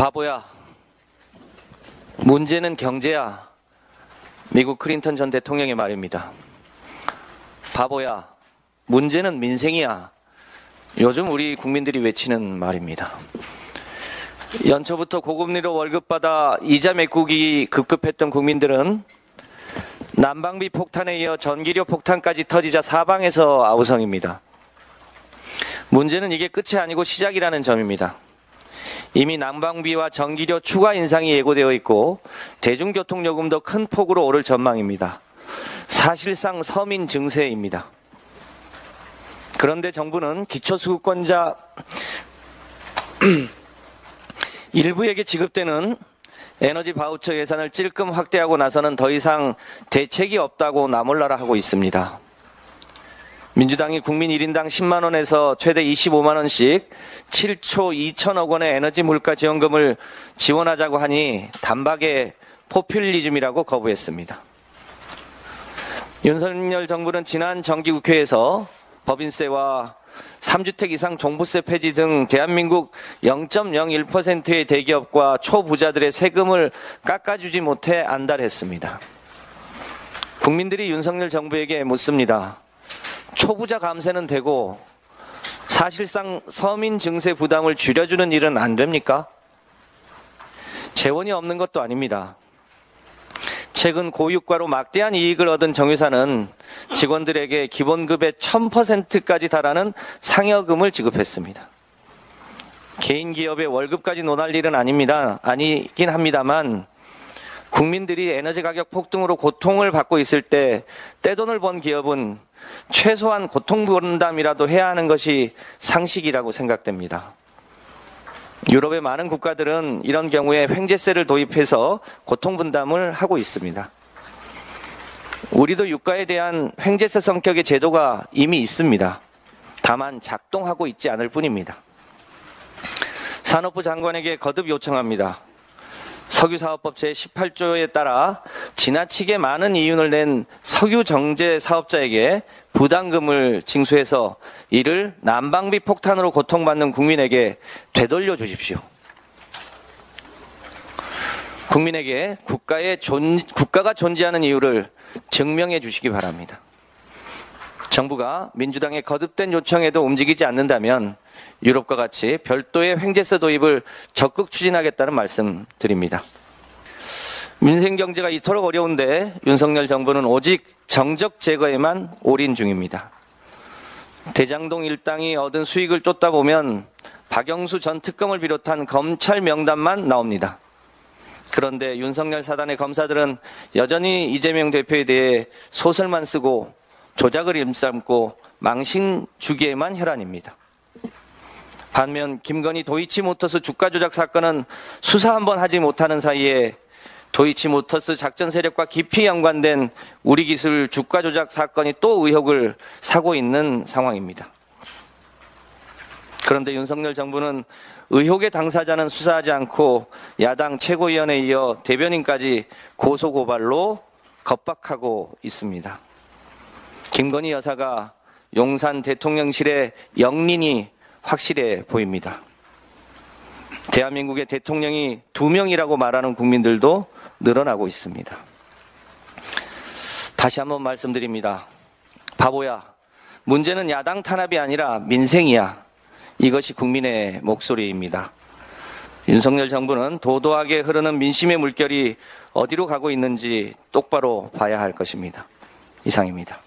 바보야. 문제는 경제야. 미국 클린턴 전 대통령의 말입니다. 바보야. 문제는 민생이야. 요즘 우리 국민들이 외치는 말입니다. 연초부터 고금리로 월급 받아 이자 메꾸기 급급했던 국민들은 난방비 폭탄에 이어 전기료 폭탄까지 터지자 사방에서 아우성입니다. 문제는 이게 끝이 아니고 시작이라는 점입니다. 이미 난방비와 전기료 추가 인상이 예고되어 있고 대중교통 요금도 큰 폭으로 오를 전망입니다. 사실상 서민 증세입니다. 그런데 정부는 기초수급권자 일부에게 지급되는 에너지 바우처 예산을 찔끔 확대하고 나서는 더 이상 대책이 없다고 나몰라라 하고 있습니다. 민주당이 국민 1인당 10만 원에서 최대 25만 원씩 7조 2천억 원의 에너지 물가 지원금을 지원하자고 하니 단박에 포퓰리즘이라고 거부했습니다. 윤석열 정부는 지난 정기국회에서 법인세와 3주택 이상 종부세 폐지 등 대한민국 0.01%의 대기업과 초부자들의 세금을 깎아주지 못해 안달했습니다. 국민들이 윤석열 정부에게 묻습니다. 초부자 감세는 되고 사실상 서민 증세 부담을 줄여주는 일은 안 됩니까? 재원이 없는 것도 아닙니다. 최근 고유가로 막대한 이익을 얻은 정유사는 직원들에게 기본급의 1000%까지 달하는 상여금을 지급했습니다. 개인 기업의 월급까지 논할 일은 아니긴 합니다만 국민들이 에너지 가격 폭등으로 고통을 받고 있을 때 떼돈을 번 기업은 최소한 고통분담이라도 해야 하는 것이 상식이라고 생각됩니다. 유럽의 많은 국가들은 이런 경우에 횡재세를 도입해서 고통분담을 하고 있습니다. 우리도 유가에 대한 횡재세 성격의 제도가 이미 있습니다. 다만 작동하고 있지 않을 뿐입니다. 산업부 장관에게 거듭 요청합니다. 석유사업법 제18조에 따라 지나치게 많은 이윤을 낸 석유정제 사업자에게 부담금을 징수해서 이를 난방비 폭탄으로 고통받는 국민에게 되돌려 주십시오. 국민에게 국가가 존재하는 이유를 증명해 주시기 바랍니다. 정부가 민주당의 거듭된 요청에도 움직이지 않는다면 유럽과 같이 별도의 횡재세 도입을 적극 추진하겠다는 말씀 드립니다. 민생경제가 이토록 어려운데 윤석열 정부는 오직 정적 제거에만 올인 중입니다. 대장동 일당이 얻은 수익을 쫓다 보면 박영수 전 특검을 비롯한 검찰 명단만 나옵니다. 그런데 윤석열 사단의 검사들은 여전히 이재명 대표에 대해 소설만 쓰고 조작을 일삼고 망신 주기에만 혈안입니다. 반면 김건희 도이치모터스 주가 조작 사건은 수사 한번 하지 못하는 사이에 도이치모터스 작전 세력과 깊이 연관된 우리 기술 주가 조작 사건이 또 의혹을 사고 있는 상황입니다. 그런데 윤석열 정부는 의혹의 당사자는 수사하지 않고 야당 최고위원회에 이어 대변인까지 고소고발로 겁박하고 있습니다. 김건희 여사가 용산 대통령실의 영린이 확실해 보입니다. 대한민국의 대통령이 2명이라고 말하는 국민들도 늘어나고 있습니다. 다시 한번 말씀드립니다. 바보야. 문제는 야당 탄압이 아니라 민생이야. 이것이 국민의 목소리입니다. 윤석열 정부는 도도하게 흐르는 민심의 물결이 어디로 가고 있는지 똑바로 봐야 할 것입니다. 이상입니다.